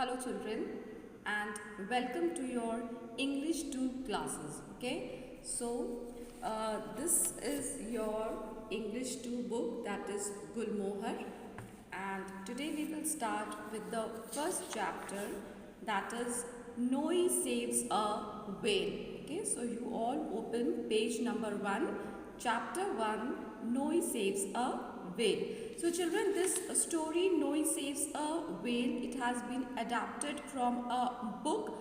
Hello children and welcome to your English 2 classes. Okay, so this is your English 2 book, that is Gulmohar, and today we will start with the first chapter, that is Noi saves a whale. Okay, so you all open page number 1, chapter 1, Noi saves a whale. So children, this story Noi saves a whale, it has been adapted from a book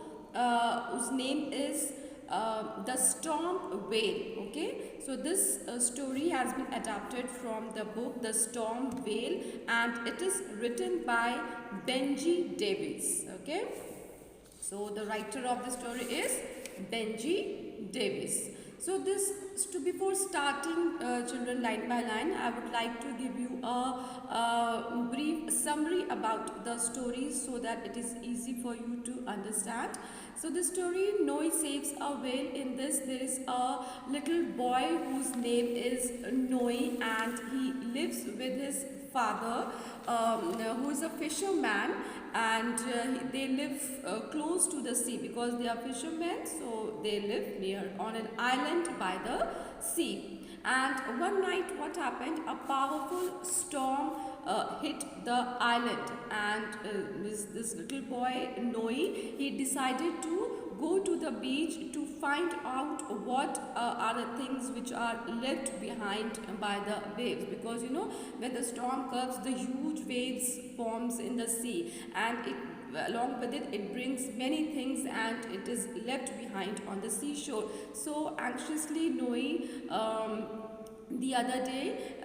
whose name is The Storm Whale. Okay, so this story has been adapted from the book The Storm Whale, and it is written by Benji Davis. Okay, so the writer of the story is Benji Davis. So before starting children line by line, I would like to give you a brief summary about the story so that it is easy for you to understand. So the story Noi saves a whale. In this there is a little boy whose name is Noi, and he lives with his father who is a fisherman, and they live close to the sea because they are fishermen, so they live near on an island by the sea. And one night what happened, a powerful storm hit the island, and this little boy Noi, he decided to go to the beach to find out what are the things which are left behind by the waves, because you know when the storm comes, the huge waves forms in the sea, and it along with it brings many things, and it is left behind on the seashore. So anxiously Noi, the other day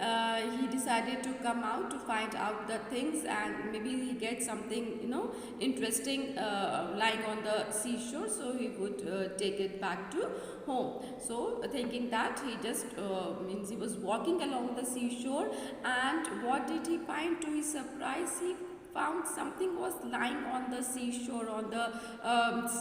he decided to come out to find out the things, and maybe he gets something interesting lying on the seashore, so he would take it back to home. So thinking that, he just means he was walking along the seashore, and what did he find? To his surprise, he found something was lying on the seashore, on the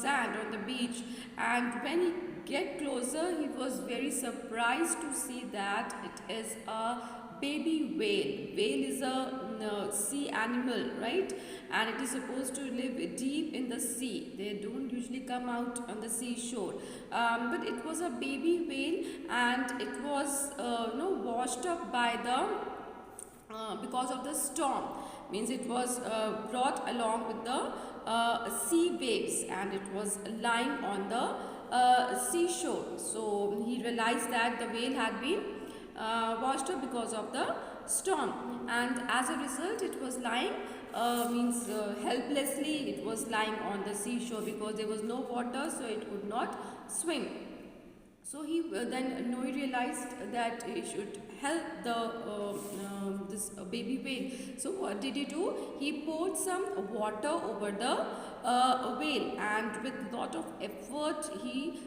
sand, on the beach. And when he get closer, he was very surprised to see that it is a baby whale. Whale is a sea animal, right? And it is supposed to live deep in the sea. They don't usually come out on the seashore. But it was a baby whale, and it was washed up by the because of the storm. Means it was brought along with the sea waves, and it was lying on the seashore. So he realized that the whale had been washed up because of the storm, and as a result it was lying helplessly. It was lying on the seashore because there was no water, so it could not swim. So he then Noi realized that he should help this baby whale. So what did he do? He poured some water over the whale, and with lot of effort he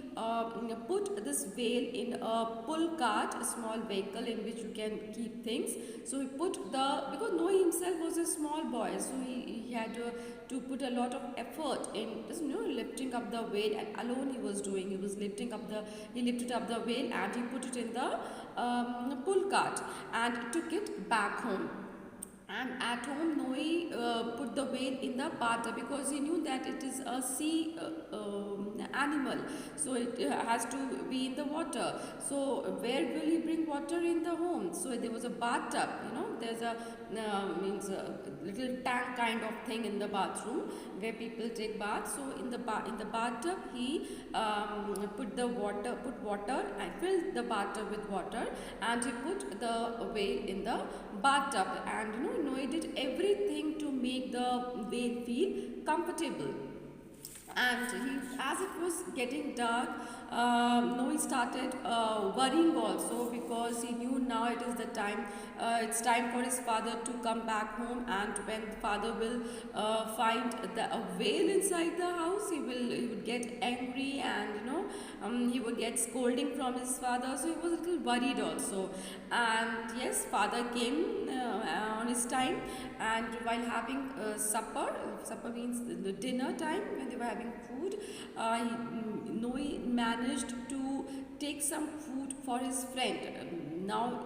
put this whale in a pull cart, a small vehicle in which you can keep things. So he put because Noi himself was a small boy, so he had to put a lot of effort in just lifting up the whale, and alone he was doing. He lifted up the whale, and he put it in the pull cart and took it back home. And at home, Noi put the whale in the bathtub because he knew that it is a sea animal, so it has to be in the water. So where will he bring water in the home? So there was a bathtub. There's a little tank kind of thing in the bathroom where people take baths. So in the bathtub, he put water and filled the bathtub with water, and he put the whale in the bathtub. And Noi did everything to make the whale feel comfortable. And as it was getting dark, Noi started worrying also, because he knew now it is the time. It's time for his father to come back home, and when the father will find a whale inside the house, he would get angry, and he would get scolding from his father. So he was a little worried also. And yes, father came on his time, and while having supper means the dinner time, when they were having food, Noi managed to take some food for his friend. Now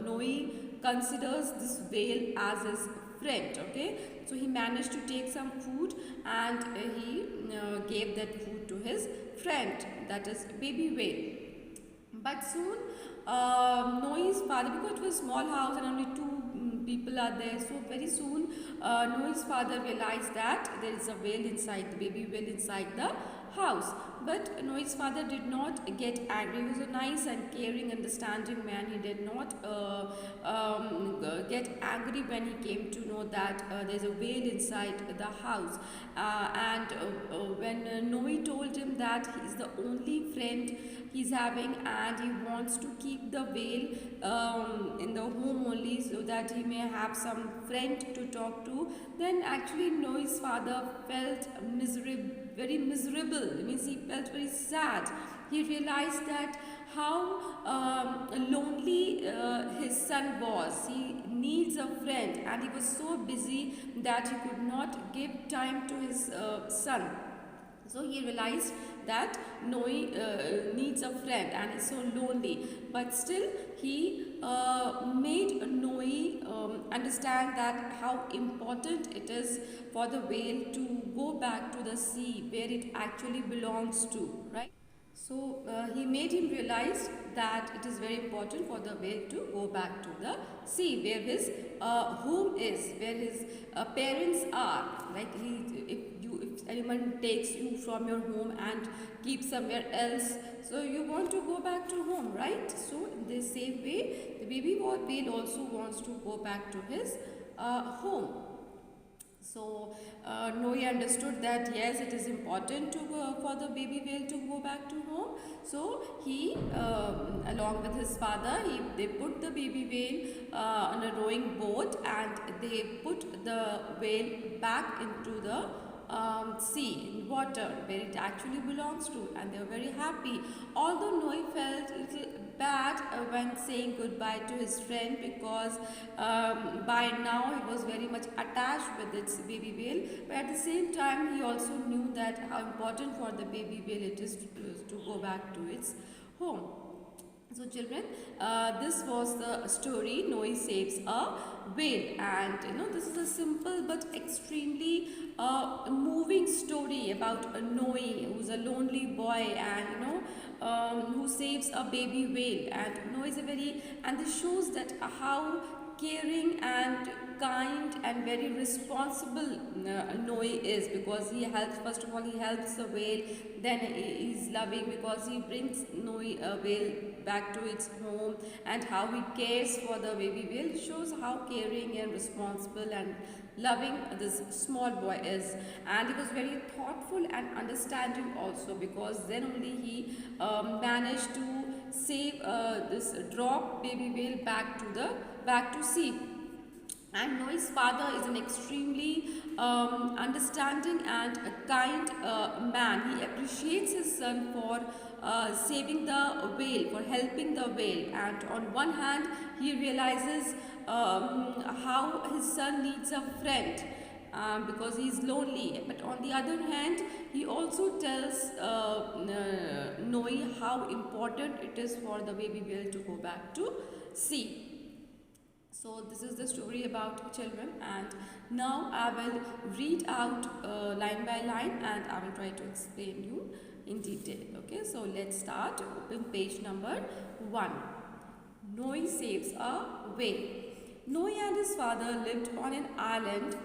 Noi considers this whale as his friend. Okay, so he managed to take some food and he gave that food to his friend, that is baby whale. But soon, Noe's father, because it was a small house and only two people are there, so very soon Noe's father realized that there is a whale inside, the baby whale inside the house. But Noe's father did not get angry. He was a nice and caring, understanding man. He did not get angry when he came to know that there's a whale inside the house. When Noe told him that he's the only friend he's having and he wants to keep the whale in the home only so that he may have some friend to talk to, then actually Noe's father felt miserable, very miserable. It means he felt very sad. He realized that how lonely his son was. He needs a friend and he was so busy that he could not give time to his son. So he realized that Noe needs a friend and is so lonely. But still he made Noe understand that how important it is for the whale to go back to the sea where it actually belongs to, right? So he made him realize that it is very important for the whale to go back to the sea where his home is, where his parents are. Like if anyone takes you from your home and keeps somewhere else, so you want to go back to home, right? So in the same way, the baby whale also wants to go back to his home. So Noe understood that yes, it is important to for the baby whale to go back to home. So he, along with his father, they put the baby whale on a rowing boat and they put the whale back into the sea, in water, where it actually belongs to, and they were very happy. Although Noe felt a little bad when saying goodbye to his friend, because by now he was very much attached with its baby whale, but at the same time he also knew that how important for the baby whale it is to go back to its home. So children, this was the story Noe saves a whale, and this is a simple but extremely moving story about a Noe who's a lonely boy and who saves a baby whale. And Noe is a very, and this shows that how caring and kind and very responsible Noe is, because he helps, first of all he helps the whale, then he is loving because he brings whale back to its home, and how he cares for the baby whale shows how caring and responsible and loving this small boy is. And he was very thoughtful and understanding also, because then only he managed to save this drop baby whale back to sea. And Noe's father is an extremely understanding and a kind man. He appreciates his son for saving the whale, for helping the whale. And on one hand, he realizes how his son needs a friend. Because he is lonely, but on the other hand he also tells Noe how important it is for the baby whale to go back to sea. So this is the story about children, and now I will read out line by line and I will try to explain you in detail. Okay, so let's start. Open page number 1. Noe saves a whale. Noe and his father lived on an island.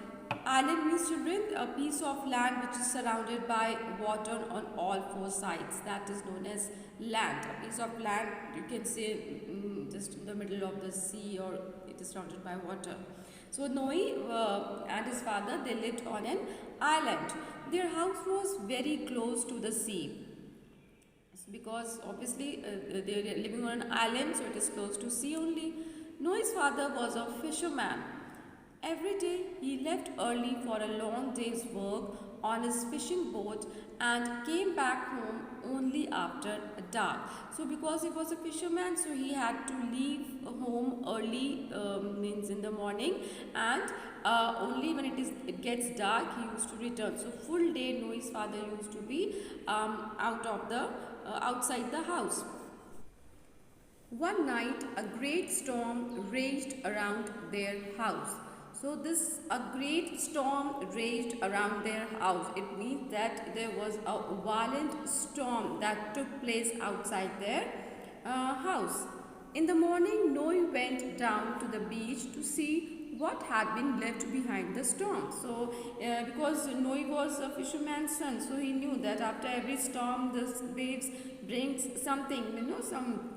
Island means, children, a piece of land which is surrounded by water on all four sides. That is known as land. A piece of land, you can say, just in the middle of the sea, or it is surrounded by water. So Noe and his father, they lived on an island. Their house was very close to the sea, because obviously they are living on an island, so it is close to sea only. Noe's father was a fisherman. Every day he left early for a long day's work on his fishing boat and came back home only after dark. So because he was a fisherman, so he had to leave home early, means in the morning, and only when it gets dark he used to return. So full day Noe's father used to be outside the house. One night a great storm raged around their house. So this a great storm raged around their house. It means that there was a violent storm that took place outside their house. In the morning, Noe went down to the beach to see what had been left behind the storm. So, because Noe was a fisherman's son, so he knew that after every storm, the waves brings something, some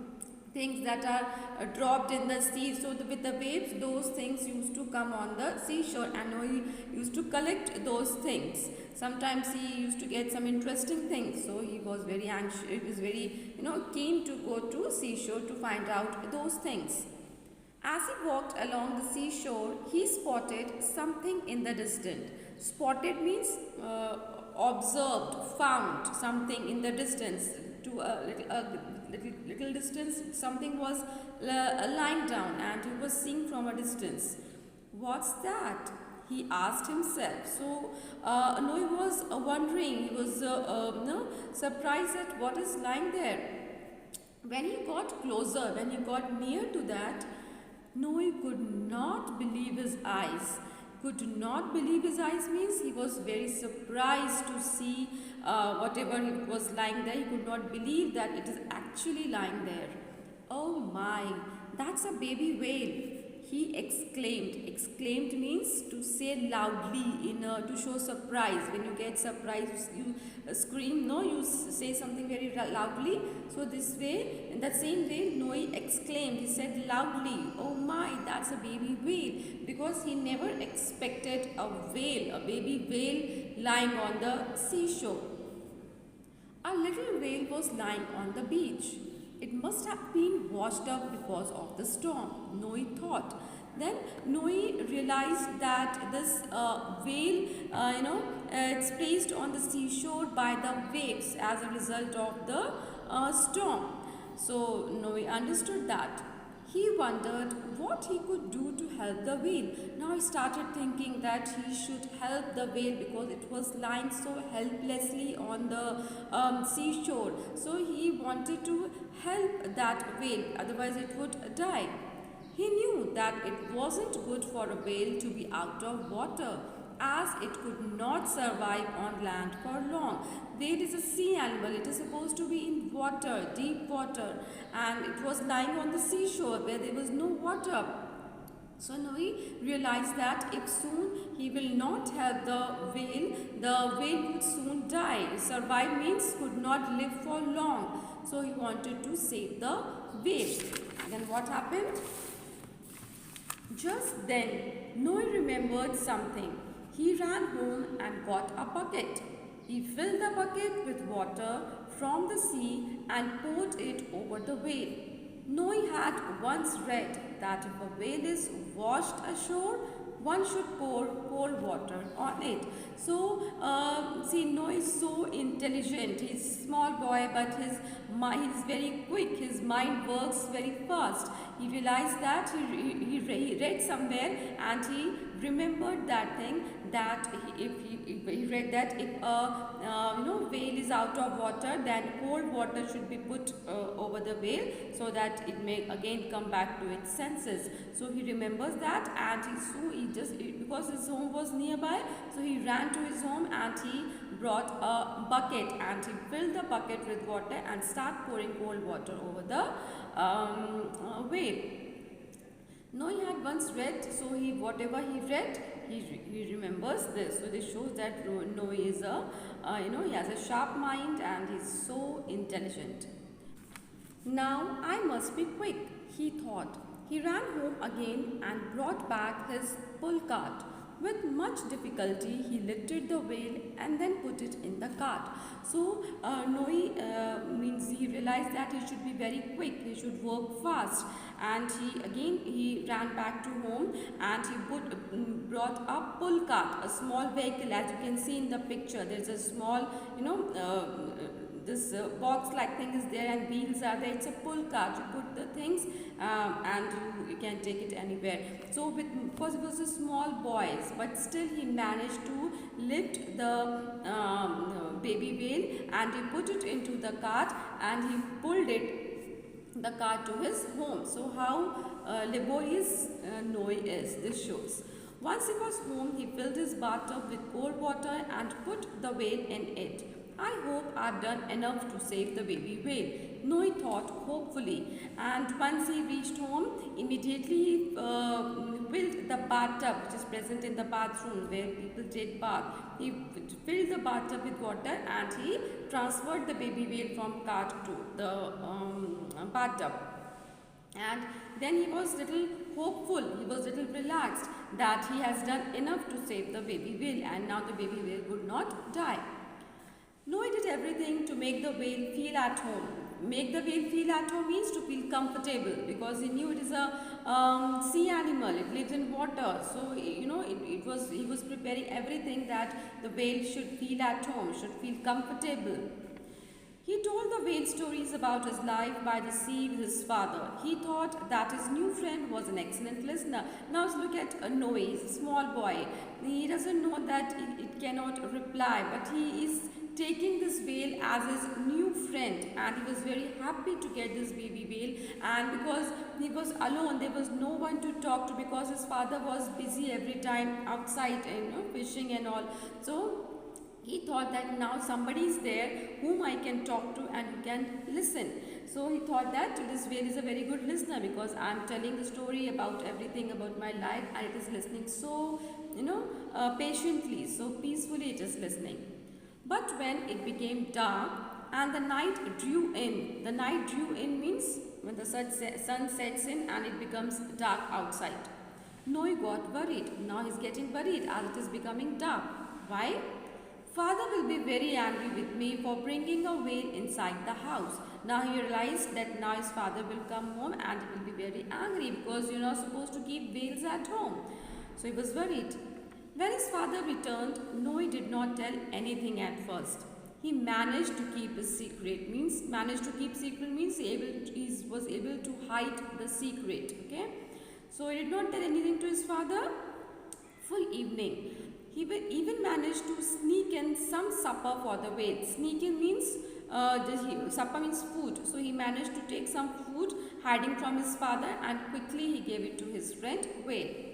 things that are dropped in the sea. So with the waves, those things used to come on the seashore, and he used to collect those things. Sometimes he used to get some interesting things, so he was very anxious, he was very keen to go to seashore to find out those things. As he walked along the seashore, he spotted something in the distance. Spotted means observed, found something in the distance. To little distance, something was lying down, and he was seeing from a distance. What's that? He asked himself. So Noe was wondering. He was surprised at what is lying there. When he got closer, when he got near to that, Noe could not believe his eyes. Could not believe his eyes means he was very surprised to see whatever was lying there. He could not believe that it is actually lying there. Oh my, that's a baby whale, he exclaimed. Exclaimed means to say loudly to show surprise. When you get surprised, you scream, no, you say something very loudly. So this way, in that same way, Noe exclaimed. He said loudly, oh my, that's a baby whale, because he never expected a whale, a baby whale lying on the seashore. A little whale was lying on the beach. It must have been washed up because of the storm, Noe thought. Then Noe realized that this whale, it's placed on the seashore by the waves as a result of the storm. So Noe understood that. He wondered what he could do to help the whale. Now he started thinking that he should help the whale because it was lying so helplessly on the seashore. So he wanted to help that whale, otherwise it would die. He knew that it wasn't good for a whale to be out of water, as it could not survive on land for long. Whale is a sea animal. It is supposed to be in water, deep water, and it was lying on the seashore where there was no water. So Noe realized that if soon he will not help the whale would soon die. Survive means could not live for long. So he wanted to save the whale. Then what happened? Just then, Noe remembered something. He ran home and got a bucket. He filled the bucket with water from the sea and poured it over the whale. Noe had once read that if a whale is washed ashore, one should pour cold water on it. So, see, Noe is so intelligent. He's a small boy, but he's very quick. His mind works very fast. He realized that he read somewhere, and he remembered that thing, that if he read that if a whale is out of water, then cold water should be put over the whale so that it may again come back to its senses. So he remembers that, and because his home was nearby, so he ran to his home and he brought a bucket and he filled the bucket with water and started pouring cold water over the whale. Noe had once read, so whatever he read, he remembers this. So this shows that Noe is he has a sharp mind and he's so intelligent. Now I must be quick, he thought. He ran home again and brought back his pull cart. With much difficulty, he lifted the whale and then put it in the cart. So, Noe means he realized that he should be very quick, he should work fast. And he ran back to home and he brought a pull cart, a small vehicle. As you can see in the picture, there's a small, this box like thing is there and wheels are there. It's a pull cart. You put the things and you can take it anywhere. So because it was a small boy, but still he managed to lift the baby whale and he put it into the cart and he pulled the cart to his home. So how laborious Noe is, this shows. Once he was home, he filled his bathtub with cold water and put the whale in it. I hope I've done enough to save the baby whale, Noe thought hopefully. And once he reached home, immediately he filled the bathtub, which is present in the bathroom where people take bath. He filled the bathtub with water and he transferred the baby whale from cart to the bathtub. And then he was little hopeful, he was little relaxed that he has done enough to save the baby whale and now the baby whale would not die. Noe did everything to make the whale feel at home. Make the whale feel at home means to feel comfortable because he knew it is a sea animal. It lives in water. So, he was preparing everything that the whale should feel at home, should feel comfortable. He told the whale stories about his life by the sea with his father. He thought that his new friend was an excellent listener. Now look at Noe, he's a small boy. He doesn't know that it cannot reply, but he is taking this whale as his new friend and he was very happy to get this baby whale, and because he was alone, there was no one to talk to because his father was busy every time outside fishing and all. So he thought that now somebody is there whom I can talk to and who can listen. So he thought that this whale is a very good listener because I am telling the story about everything about my life and it is listening so patiently, so peacefully it is listening. But when it became dark and the night drew in means when the sun sets in and it becomes dark outside. Noe got worried. Now he's getting worried as it is becoming dark. Why? Father will be very angry with me for bringing a whale inside the house. Now he realized that now his father will come home and he will be very angry because you're not supposed to keep whales at home. So he was worried. When his father returned, Noe did not tell anything at first. He managed to keep his secret. He was able to hide the secret. Okay, so he did not tell anything to his father. Full evening, he even managed to sneak in some supper for the whale. Sneak in means supper means food. So he managed to take some food hiding from his father and quickly he gave it to his friend whale.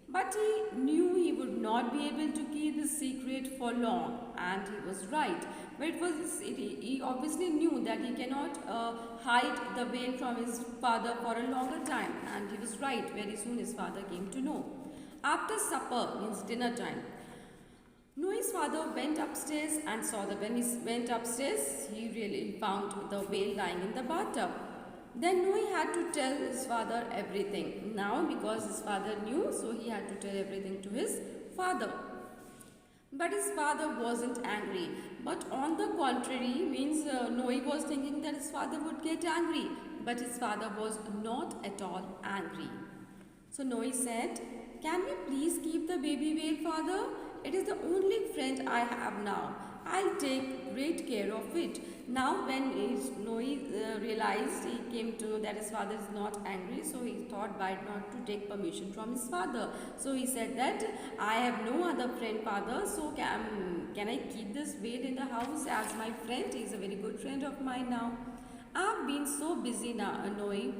But he knew he would not be able to keep the secret for long, and he was right. But he obviously knew that he cannot hide the whale from his father for a longer time, and he was right. Very soon his father came to know. After supper means dinner time, Noe's father went upstairs and saw that when he went upstairs, he really found the whale lying in the bathtub. Then Noe had to tell his father everything. Now because his father knew, so he had to tell everything to his father. But his father wasn't angry. But on the contrary, means Noe was thinking that his father would get angry. But his father was not at all angry. So Noe said, "Can we please keep the baby whale, father? It is the only friend I have now. I'll take great care of it." Now when Noe realized, he came to know that his father is not angry, so he thought why not to take permission from his father. So he said that, "I have no other friend, father, so can I keep this whale in the house as my friend? He is a very good friend of mine now. I've been so busy now, Noe.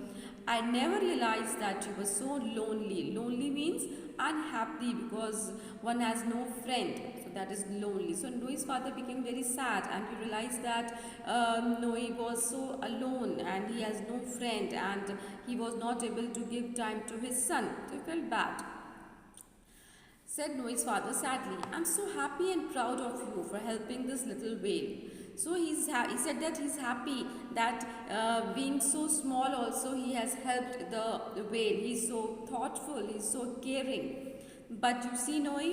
I never realized that you were so lonely." Lonely means unhappy because one has no friend. So that is lonely. So Noe's father became very sad and he realized that Noe was so alone and he has no friend and he was not able to give time to his son. So he felt bad. Said Noe's father sadly, "I'm so happy and proud of you for helping this little whale." So he said that he's happy that being so small also he has helped the whale. He's so thoughtful, he's so caring. "But you see, Noe,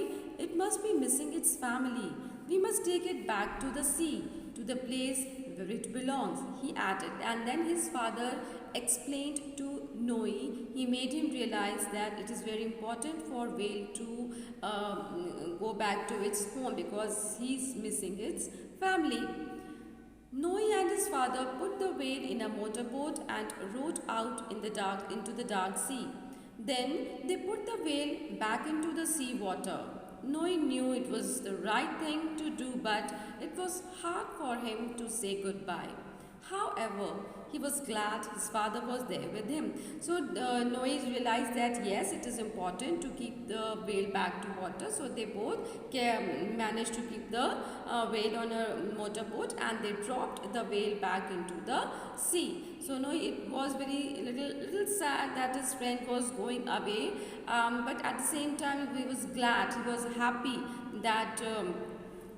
it must be missing its family. We must take it back to the sea, to the place where it belongs," he added. And then his father explained to Noe, he made him realize that it is very important for whale to go back to its home because he's missing its family. Noe and his father put the whale in a motorboat and rowed out into the dark sea. Then they put the whale back into the sea water. Noe knew it was the right thing to do, but it was hard for him to say goodbye. However, he was glad his father was there with him. So Noe realized that yes, it is important to keep the whale back to water. So they both managed to keep the whale on a motorboat, and they dropped the whale back into the sea. So no, it was very little sad that his friend was going away, but at the same time he was glad, he was happy that.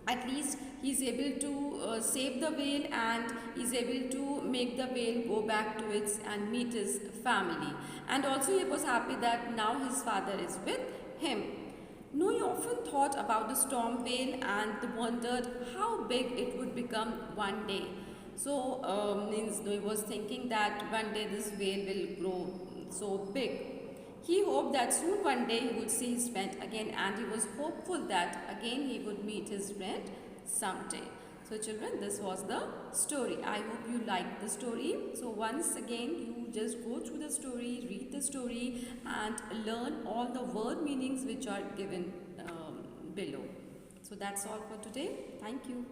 At least he's able to save the whale, and he's able to make the whale go back to its and meet his family. And also he was happy that now his father is with him. Noe often thought about the storm whale and wondered how big it would become one day. So means Noe was thinking that one day this whale will grow so big. He hoped that soon one day he would see his friend again, and he was hopeful that again he would meet his friend someday. So children, this was the story. I hope you liked the story. So once again, you just go through the story, read the story, and learn all the word meanings which are given below. So that's all for today. Thank you.